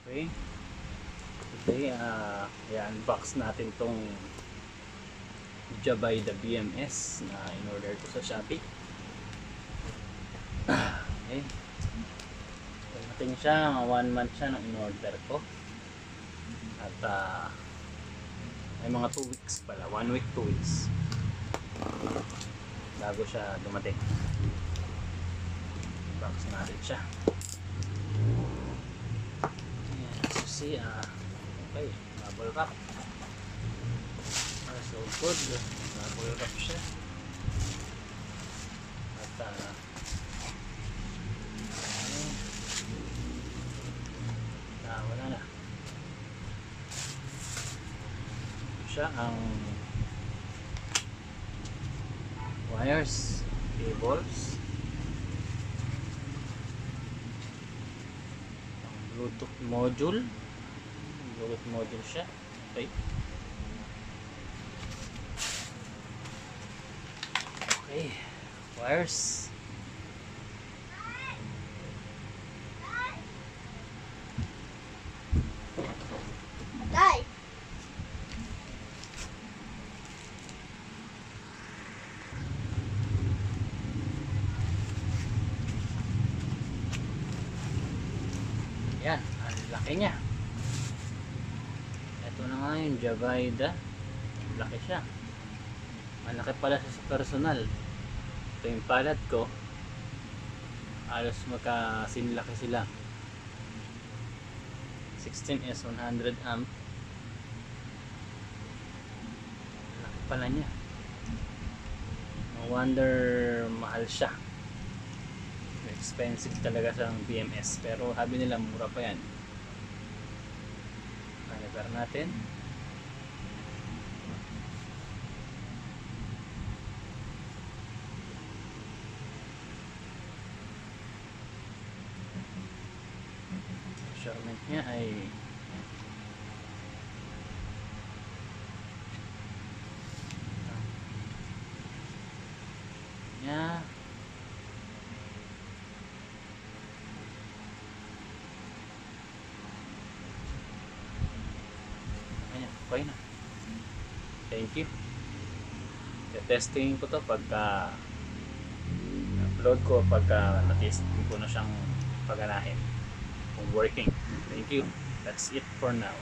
Okay. Today, i-unbox natin tong Jabay the BMS na in-order ko sa Shopee. Okay. Dumating siya, 1 month siya nang in-order ko. At ay mga 2 weeks pala, 1 week, 2 weeks bago siya dumating. Box natin siya. See, okay, bubble wrap. So good, bubble wrap siya. At wala na. Siya ang wires, cables, Bluetooth module. Bluetooth module siya. Okay. Okay. Wires. Dai. Yan. Ang laki niya. Ito na nga yung Javaida. Laki siya. Malaki pala sa personal. Ito yung palad ko. Halos magkasinlaki sila. 16S 100 amp. Laki pala niya. No wonder mahal siya. Expensive talaga sa BMS. Pero sabi nila mura pa yan. Monitor natin. Measurement niya ay niya okay na. Thank you. Testing ko to pagka upload ko, pagka na-testing ko na siyang paganahin kung working. Thank you. That's it for now.